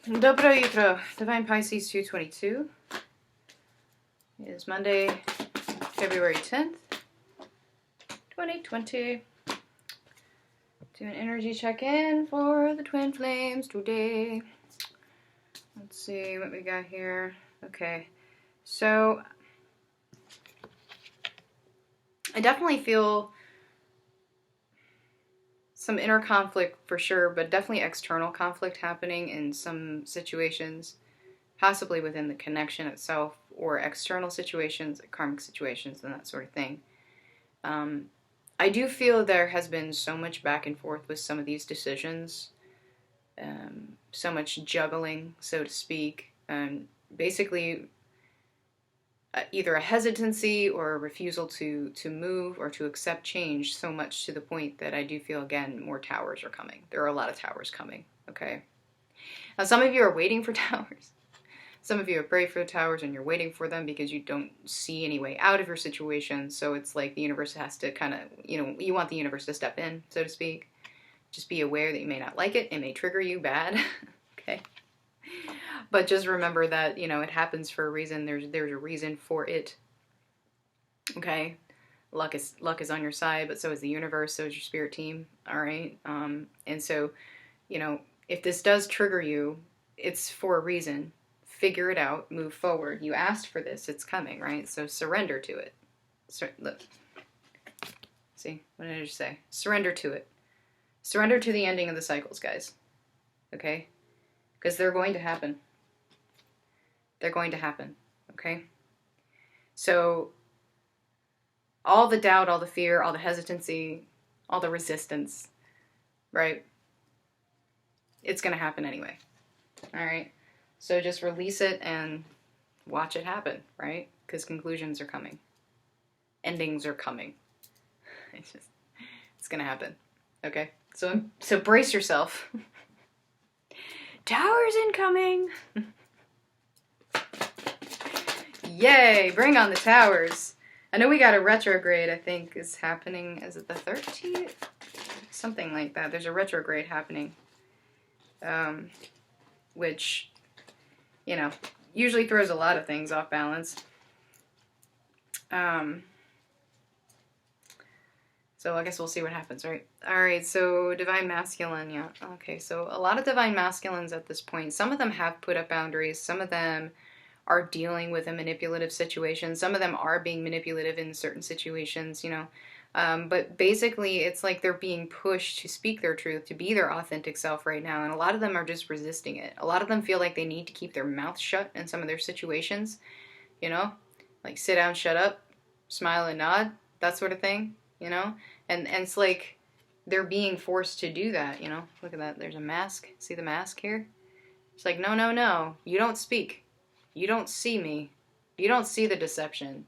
Dobro jutro, Divine Pisces 222. It is Monday, February 10th, 2020. Do an energy check-in for the twin flames today. Let's see what we got here. Okay, so I definitely feel some inner conflict for sure, but definitely external conflict happening in some situations, possibly within the connection itself, or external situations, like karmic situations, and that sort of thing. I do feel there has been so much back and forth with some of these decisions, so much juggling, so to speak, basically either a hesitancy or a refusal to move or to accept change, so much to the point that I do feel, again, more towers are coming. There are a lot of towers coming, okay? Now, some of you are waiting for towers. Some of you have prayed for the towers and you're waiting for them because you don't see any way out of your situation. So it's like the universe has to kind of, you want the universe to step in, so to speak. Just be aware that you may not like it. It may trigger you bad. Okay. But just remember that, it happens for a reason. There's a reason for it. Okay. Luck is on your side, but so is the universe, so is your spirit team. All right. And so, if this does trigger you, it's for a reason. Figure it out, move forward. You asked for this, it's coming, right? So surrender to it. Look. See, what did I just say? Surrender to it. Surrender to the ending of the cycles, guys. Okay? Because they're going to happen. They're going to happen, okay? So all the doubt, all the fear, all the hesitancy, all the resistance, right? It's going to happen anyway, all right? So just release it and watch it happen, right? Because conclusions are coming. Endings are coming. It's gonna happen. Okay? So brace yourself. Towers incoming! Yay! Bring on the towers. I know we got a retrograde, I think, is happening. Is it the 13th? Something like that. There's a retrograde happening. Which, usually throws a lot of things off balance. So I guess we'll see what happens, right? Alright, so Divine Masculine, yeah. Okay, so a lot of Divine Masculines at this point. Some of them have put up boundaries. Some of them are dealing with a manipulative situation. Some of them are being manipulative in certain situations, But basically, it's like they're being pushed to speak their truth, to be their authentic self right now. And a lot of them are just resisting it. A lot of them feel like they need to keep their mouth shut in some of their situations, Like sit down, shut up, smile and nod, that sort of thing, And it's like they're being forced to do that, Look at that. There's a mask. See the mask here? It's like, no. You don't speak. You don't see me. You don't see the deception.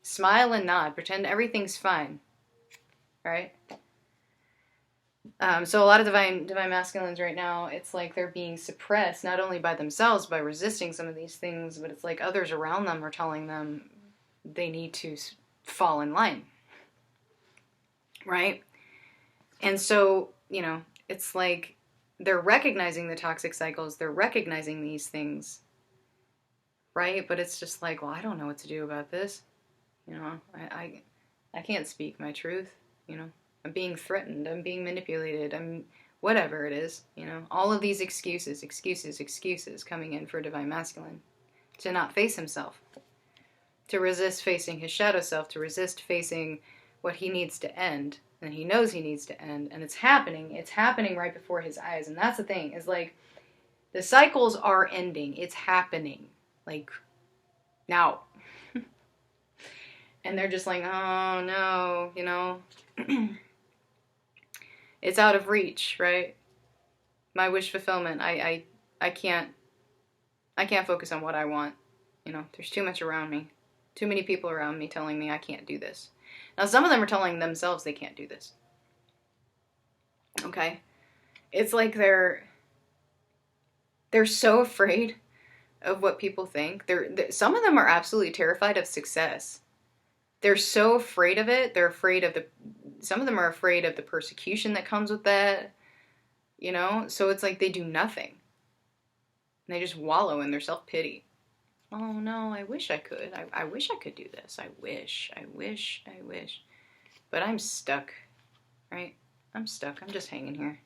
Smile and nod. Pretend everything's fine. Right? So a lot of divine masculines right now, it's like they're being suppressed, not only by themselves, by resisting some of these things, but it's like others around them are telling them they need to fall in line. Right? And so, it's like they're recognizing the toxic cycles. They're recognizing these things. Right? But it's just like, well, I don't know what to do about this. I can't speak my truth. I'm being threatened. I'm being manipulated. I'm whatever it is. All of these excuses coming in for Divine Masculine. To not face himself. To resist facing his shadow self. To resist facing what he needs to end. And he knows he needs to end. And it's happening. It's happening right before his eyes. And that's the thing. Is like, the cycles are ending. It's happening. Like, now. And they're just like, oh no, it's out of reach, right? My wish fulfillment, I can't focus on what I want. There's too much around me. Too many people around me telling me I can't do this. Now, some of them are telling themselves they can't do this. Okay? It's like they're so afraid of what people think. Some of them are absolutely terrified of success. They're so afraid of it. They're afraid of some of them are afraid of the persecution that comes with that, So it's like they do nothing. And they just wallow in their self-pity. Oh no, I wish I could. I wish I could do this. I wish. But I'm stuck, right? I'm stuck. I'm just hanging here.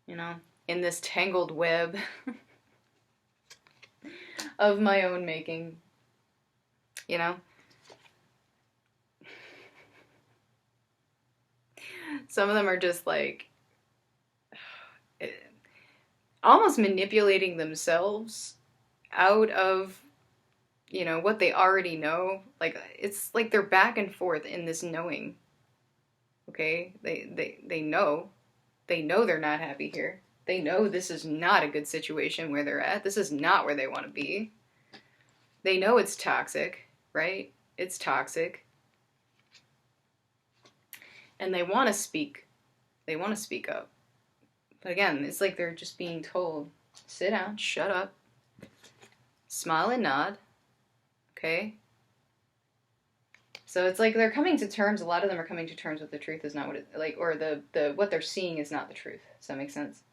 You know, in this tangled web of my own making. You know? Some of them are just like almost manipulating themselves out of, you know, what they already know. Like, it's like they're back and forth in this knowing. Okay? They know. They know they're not happy here. They know this is not a good situation where they're at. This is not where they want to be. They know it's toxic, right? It's toxic. And they want to speak. They want to speak up. But again, it's like they're just being told, sit down, shut up, smile and nod, okay? So it's like they're coming to terms, a lot of them are coming to terms with the truth is not what it, like, or the what they're seeing is not the truth. Does that make sense?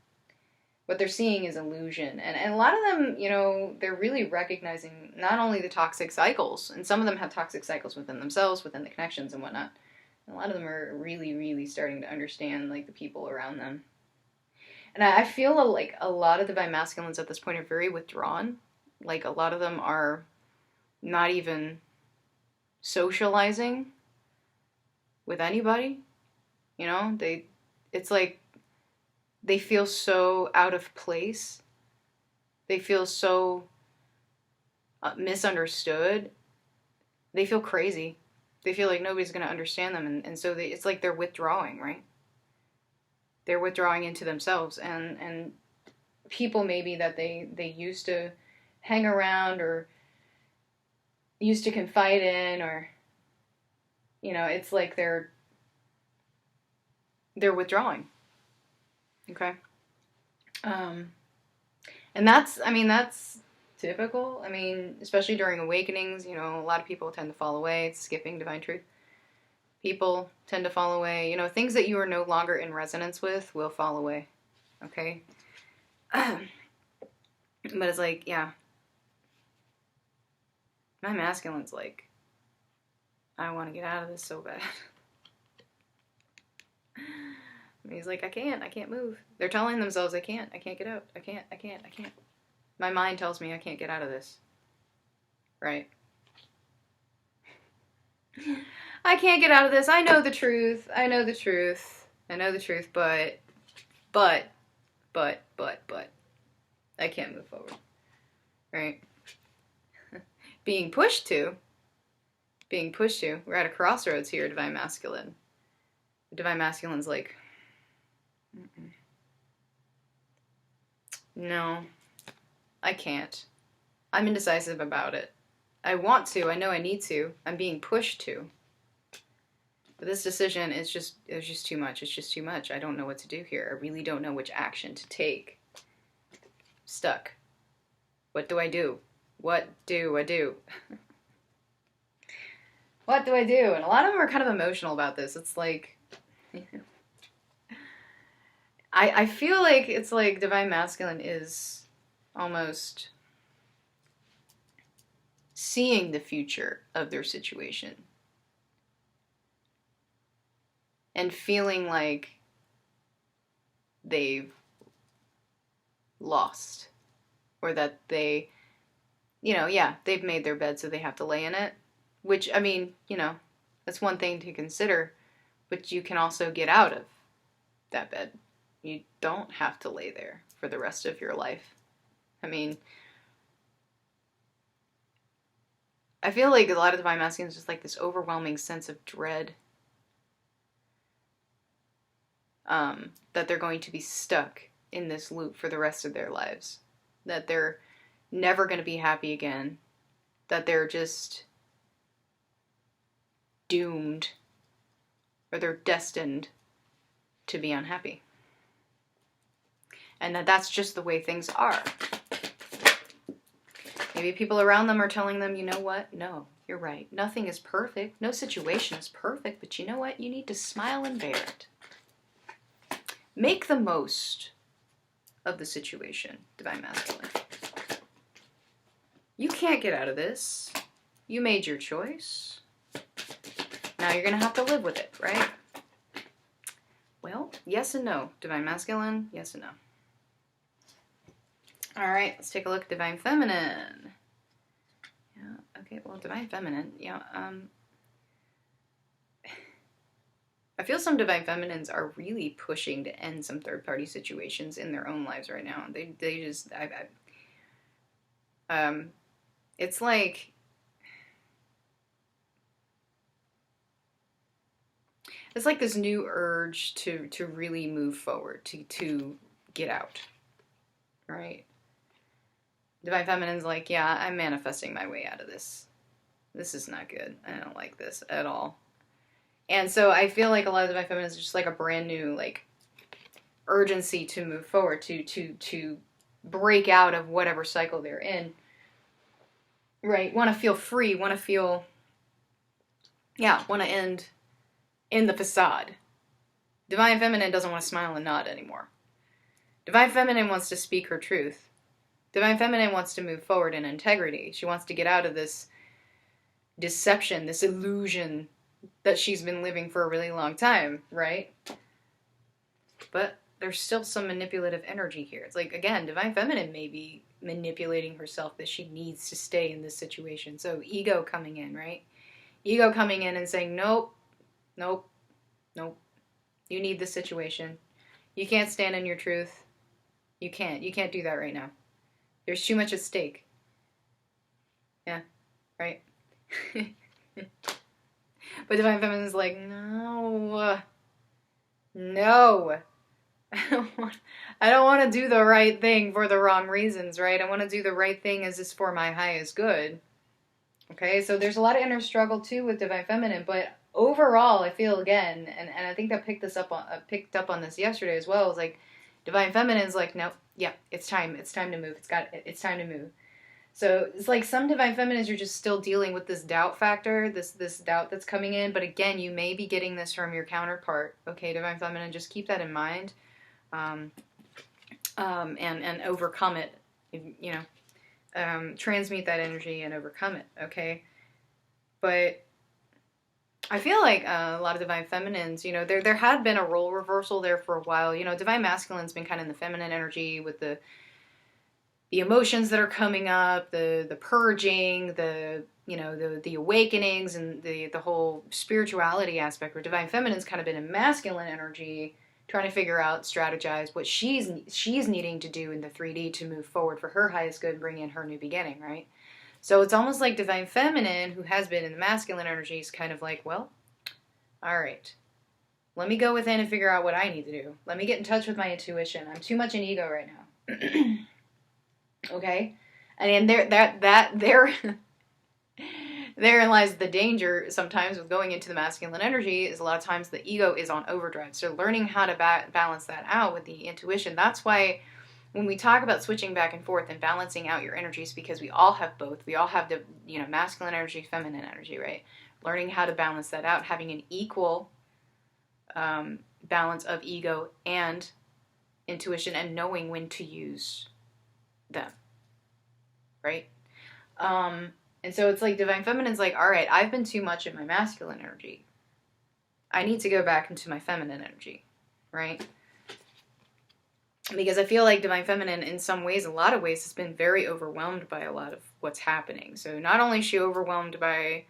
What they're seeing is illusion. And a lot of them, you know, they're really recognizing not only the toxic cycles, and some of them have toxic cycles within themselves, within the connections and whatnot. A lot of them are really, really starting to understand, like, the people around them. And I feel like a lot of Divine Masculines at this point are very withdrawn. Like, a lot of them are not even socializing with anybody. You know, it's like they feel so out of place. They feel so misunderstood. They feel crazy. They feel like nobody's going to understand them. And so it's like they're withdrawing, right? They're withdrawing into themselves. And people maybe that they used to hang around or used to confide in, or, you know, it's like they're withdrawing. Okay? And that's typical. I mean, especially during awakenings, you know, a lot of people tend to fall away. It's skipping divine truth. People tend to fall away. You know, things that you are no longer in resonance with will fall away. Okay? But it's like, yeah. My masculine's like, I want to get out of this so bad. And he's like, I can't move. They're telling themselves, I can't get out. I can't. My mind tells me I can't get out of this. Right? I can't get out of this. I know the truth, but I can't move forward. Right? Being pushed to, we're at a crossroads here, Divine Masculine. The Divine Masculine's like, no, I can't. I'm indecisive about it. I want to, I know I need to, I'm being pushed to. But this decision is just too much. It's just too much. I don't know what to do here. I really don't know which action to take. Stuck. What do I do? What do I do? What do I do? And a lot of them are kind of emotional about this. It's like, I feel like it's like Divine Masculine is almost seeing the future of their situation and feeling like they've lost, or that they, you know, yeah, they've made their bed so they have to lay in it, which, I mean, you know, that's one thing to consider, but you can also get out of that bed. You don't have to lay there for the rest of your life. I mean, I feel like a lot of Divine Masculine is just like this overwhelming sense of dread that they're going to be stuck in this loop for the rest of their lives. That they're never going to be happy again. That they're just doomed, or they're destined to be unhappy. And that's just the way things are. Maybe people around them are telling them, you know what? No, you're right. Nothing is perfect. No situation is perfect. But you know what? You need to smile and bear it. Make the most of the situation, Divine Masculine. You can't get out of this. You made your choice. Now you're going to have to live with it, right? Well, yes and no. Divine Masculine, yes and no. All right, let's take a look at Divine Feminine. Yeah, okay, well, Divine Feminine, yeah, I feel some Divine Feminines are really pushing to end some third-party situations in their own lives right now. They just, it's like, it's like this new urge to really move forward, to get out, right? Divine Feminine's like, yeah, I'm manifesting my way out of this. This is not good. I don't like this at all. And so I feel like a lot of Divine Feminines is just like a brand new, like, urgency to move forward, to break out of whatever cycle they're in. Right? Want to feel free, want to feel, yeah, want to end in the facade. Divine Feminine doesn't want to smile and nod anymore. Divine Feminine wants to speak her truth. Divine Feminine wants to move forward in integrity. She wants to get out of this deception, this illusion that she's been living for a really long time, right? But there's still some manipulative energy here. It's like, again, Divine Feminine may be manipulating herself that she needs to stay in this situation. So ego coming in, right? Ego coming in and saying, nope, nope, nope. You need this situation. You can't stand in your truth. You can't do that right now. There's too much at stake. Yeah, right? But Divine Feminine is like, no. I don't want to do the right thing for the wrong reasons, right? I want to do the right thing as is for my highest good. Okay, so there's a lot of inner struggle too with Divine Feminine, but overall, I feel again, and I think I picked up on this yesterday as well. Is like Divine Feminine's like, nope, yeah, it's time to move. It's time to move. So it's like some Divine Feminines are just still dealing with this doubt factor, this doubt that's coming in. But again, you may be getting this from your counterpart. Okay, Divine Feminine, just keep that in mind, and overcome it. You know, transmute that energy and overcome it. Okay, but I feel like a lot of Divine Feminines, you know, there had been a role reversal there for a while. You know, Divine Masculine's been kind of in the feminine energy with the emotions that are coming up, the purging, the awakenings, and the whole spirituality aspect, where Divine Feminine's kind of been in masculine energy, trying to figure out, strategize what she's needing to do in the 3D to move forward for her highest good and bring in her new beginning, right? So it's almost like Divine Feminine, who has been in the masculine energy, is kind of like, well, all right, let me go within and figure out what I need to do. Let me get in touch with my intuition. I'm too much in ego right now. Okay? And therein lies the danger sometimes with going into the masculine energy, is a lot of times the ego is on overdrive. So learning how to balance that out with the intuition. That's why when we talk about switching back and forth and balancing out your energies, because we all have both. We all have the, masculine energy, feminine energy, right? Learning how to balance that out, having an equal balance of ego and intuition, and knowing when to use them, right? And so it's like Divine Feminine's like, all right, I've been too much in my masculine energy. I need to go back into my feminine energy, right? Because I feel like Divine Feminine, in some ways, a lot of ways, has been very overwhelmed by a lot of what's happening. So not only is she overwhelmed by,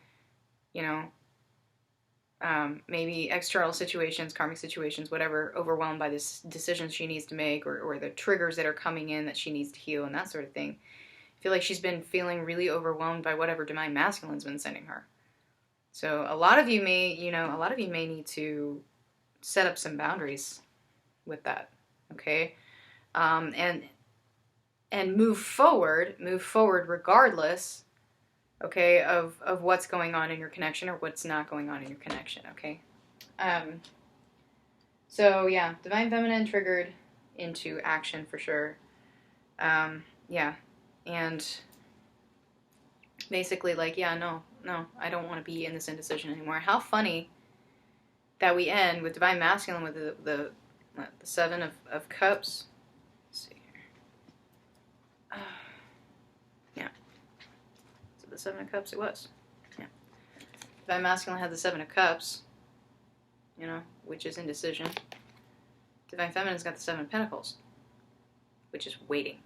maybe external situations, karmic situations, whatever, overwhelmed by this decisions she needs to make, or the triggers that are coming in that she needs to heal and that sort of thing. I feel like she's been feeling really overwhelmed by whatever Divine Masculine's been sending her. So a lot of you may need to set up some boundaries with that, okay? And move forward regardless, okay, of what's going on in your connection or what's not going on in your connection, okay? So yeah, Divine Feminine triggered into action for sure. Yeah, and basically like, yeah, no, I don't want to be in this indecision anymore. How funny that we end with Divine Masculine with the Seven of Cups. Let's see here. the Seven of Cups? It was. Yeah. Divine Masculine had the Seven of Cups, you know, which is indecision. Divine Feminine's got the Seven of Pentacles, which is waiting.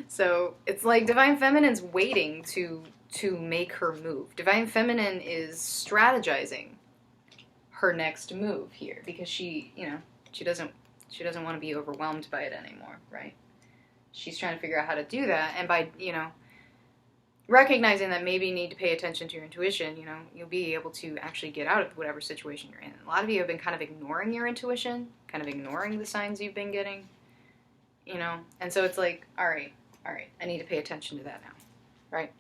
So it's like Divine Feminine's waiting to make her move. Divine Feminine is strategizing her next move here because she, you know, she doesn't want to be overwhelmed by it anymore, right? She's trying to figure out how to do that, and by, you know, recognizing that maybe you need to pay attention to your intuition, you know, you'll be able to actually get out of whatever situation you're in. A lot of you have been kind of ignoring your intuition, kind of ignoring the signs you've been getting, you know, and so it's like, all right, I need to pay attention to that now, right?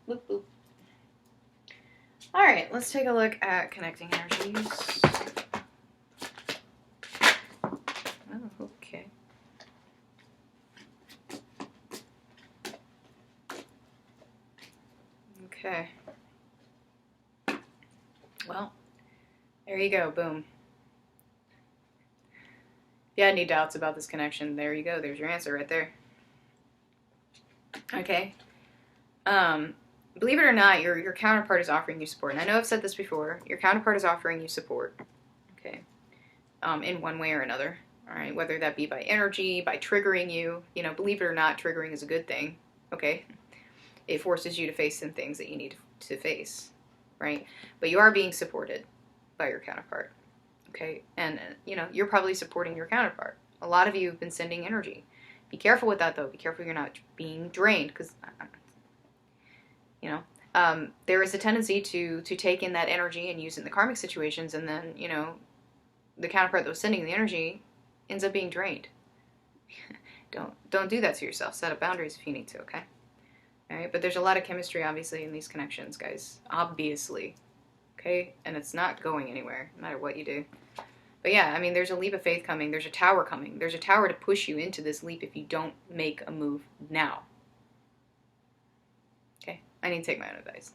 Boop, boop. All right, let's take a look at connecting energies. Oh, okay. Okay. Well, there you go. Boom. If you had any doubts about this connection, there you go. There's your answer right there. Okay. Believe it or not, your counterpart is offering you support. And I know I've said this before. Your counterpart is offering you support. Okay. In one way or another. All right. Whether that be by energy, by triggering you. You know, believe it or not, triggering is a good thing. Okay. It forces you to face some things that you need to face. Right. But you are being supported by your counterpart. Okay. And, you know, you're probably supporting your counterpart. A lot of you have been sending energy. Be careful with that, though. Be careful you're not being drained, because, you know, there is a tendency to take in that energy and use it in the karmic situations, and then, you know, the counterpart that was sending the energy ends up being drained. Don't do that to yourself. Set up boundaries if you need to, okay? All right, but there's a lot of chemistry, obviously, in these connections, guys. Obviously, okay? And it's not going anywhere, no matter what you do. But yeah, I mean, there's a leap of faith coming. There's a tower coming. There's a tower to push you into this leap if you don't make a move now. Okay? I need to take my own advice.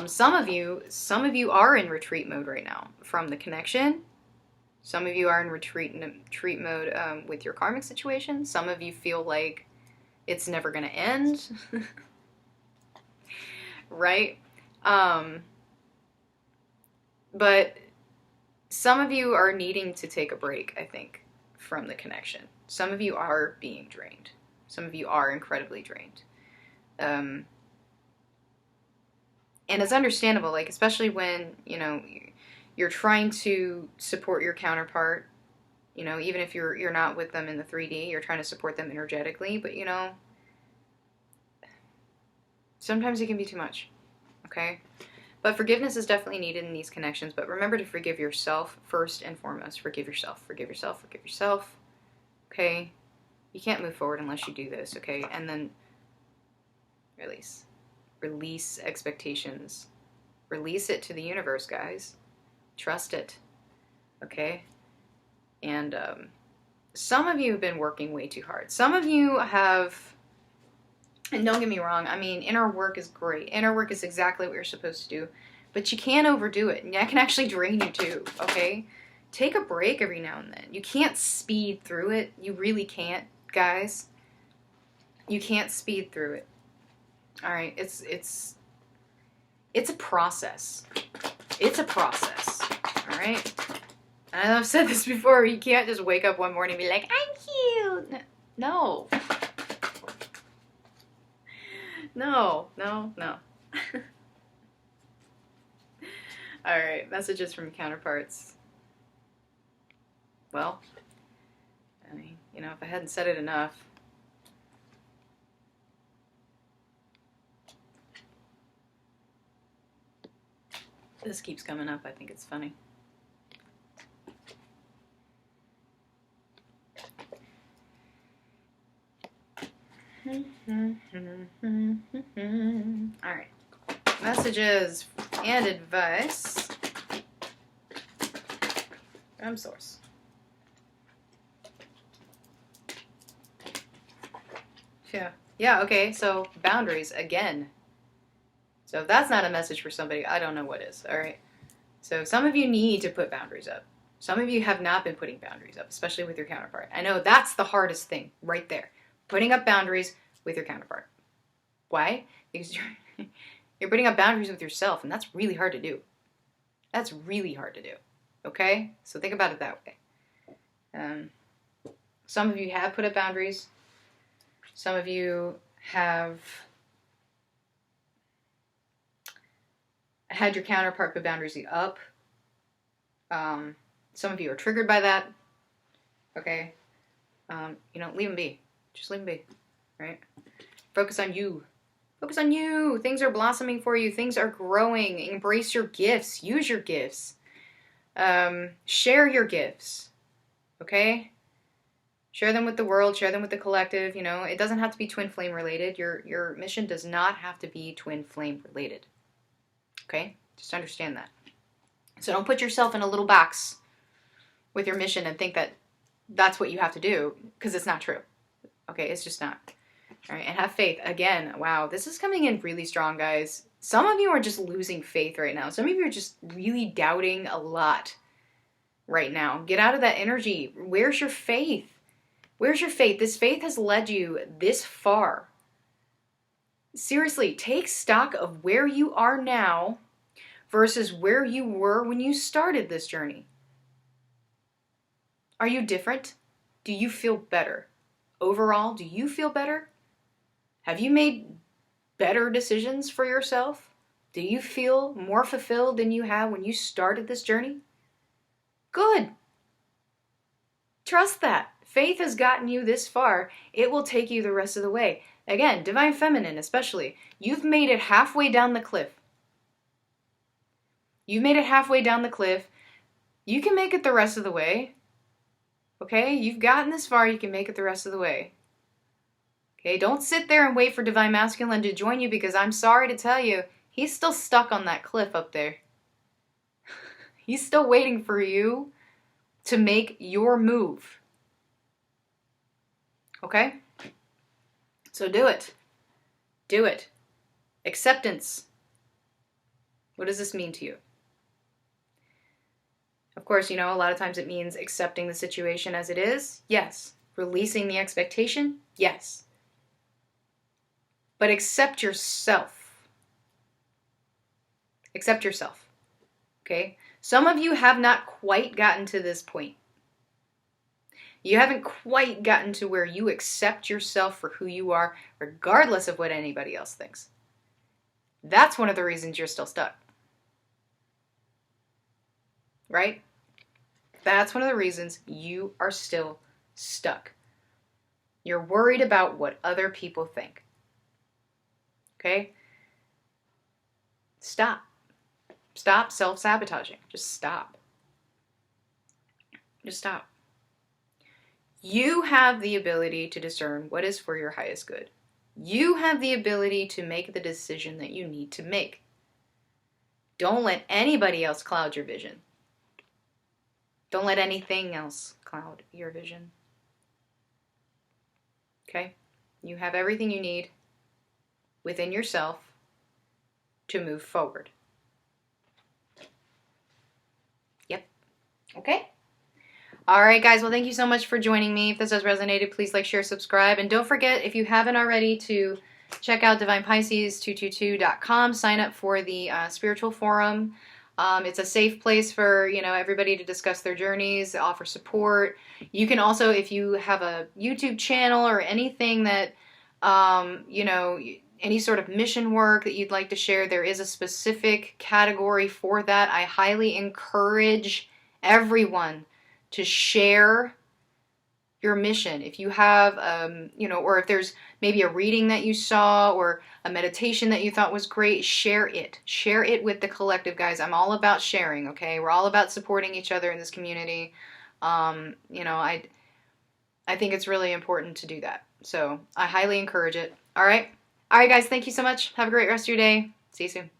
Some of you are in retreat mode right now from the connection. Some of you are in retreat mode with your karmic situation. Some of you feel like it's never going to end. Right? But some of you are needing to take a break, I think, from the connection. Some of you are being drained. Some of you are incredibly drained. And it's understandable, like, especially when, you know, you're trying to support your counterpart, you know, even if you're not with them in the 3D, you're trying to support them energetically, but, you know, sometimes it can be too much, okay? But forgiveness is definitely needed in these connections. But remember to forgive yourself first and foremost. Forgive yourself. Forgive yourself. Forgive yourself. Okay? You can't move forward unless you do this, okay? And then release. Release expectations. Release it to the universe, guys. Trust it. Okay? And some of you have been working way too hard. Some of you have... And don't get me wrong, I mean, inner work is great. Inner work is exactly what you're supposed to do. But you can't overdo it. And that can actually drain you too, okay? Take a break every now and then. You can't speed through it. You really can't, guys. You can't speed through it. All right? It's a process. It's a process. All right? And I've said this before. You can't just wake up one morning and be like, I'm cute. No. No. Alright, messages from counterparts. Well, I mean, you know, if I hadn't said it enough. This keeps coming up. I think it's funny. Alright. Messages and advice from source. Yeah, okay, so boundaries again. So if that's not a message for somebody, I don't know what is, alright? So some of you need to put boundaries up. Some of you have not been putting boundaries up, especially with your counterpart. I know that's the hardest thing right there. Putting up boundaries with your counterpart. Why? Because you're putting up boundaries with yourself, and that's really hard to do. That's really hard to do. Okay? So think about it that way. Some of you have put up boundaries. Some of you have had your counterpart put boundaries up. Some of you are triggered by that. Okay? Leave them be. Just leave them be. Right? Focus on you. Focus on you. Things are blossoming for you. Things are growing. Embrace your gifts. Use your gifts. Share your gifts. Okay? Share them with the world. Share them with the collective. It doesn't have to be twin flame related. Your mission does not have to be twin flame related. Okay? Just understand that. So don't put yourself in a little box with your mission and think that that's what you have to do, because it's not true. Okay? It's just not. All right, and have faith. Again, wow, this is coming in really strong, guys. Some of you are just losing faith right now. Some of you are just really doubting a lot right now. Get out of that energy. Where's your faith? Where's your faith? This faith has led you this far. Seriously, take stock of where you are now versus where you were when you started this journey. Are you different? Do you feel better? Overall, do you feel better? Have you made better decisions for yourself? Do you feel more fulfilled than you have when you started this journey? Good. Trust that. Faith has gotten you this far. It will take you the rest of the way. Again, Divine Feminine especially. You've made it halfway down the cliff. You've made it halfway down the cliff. You can make it the rest of the way. Okay? You've gotten this far. You can make it the rest of the way. Okay, don't sit there and wait for Divine Masculine to join you, because I'm sorry to tell you, he's still stuck on that cliff up there. He's still waiting for you to make your move. Okay? So do it. Do it. Acceptance. What does this mean to you? Of course, a lot of times it means accepting the situation as it is. Yes. Releasing the expectation. Yes. But accept yourself. Accept yourself. Okay? Some of you have not quite gotten to this point. You haven't quite gotten to where you accept yourself for who you are, regardless of what anybody else thinks. That's one of the reasons you're still stuck. Right? That's one of the reasons you are still stuck. You're worried about what other people think. Okay? Stop. Stop self-sabotaging. Just stop. Just stop. You have the ability to discern what is for your highest good. You have the ability to make the decision that you need to make. Don't let anybody else cloud your vision. Don't let anything else cloud your vision. Okay? You have everything you need within yourself to move forward. Yep. Okay? All right, guys. Well, thank you so much for joining me. If this has resonated, please like, share, subscribe. And don't forget, if you haven't already, to check out DivinePisces222.com. Sign up for the spiritual forum. It's a safe place for, everybody to discuss their journeys, offer support. You can also, if you have a YouTube channel or anything that, any sort of mission work that you'd like to share, there is a specific category for that. I highly encourage everyone to share your mission. If you have, or if there's maybe a reading that you saw or a meditation that you thought was great, share it. Share it with the collective, guys. I'm all about sharing, okay? We're all about supporting each other in this community. I think it's really important to do that. So I highly encourage it. All right. All right, guys. Thank you so much. Have a great rest of your day. See you soon.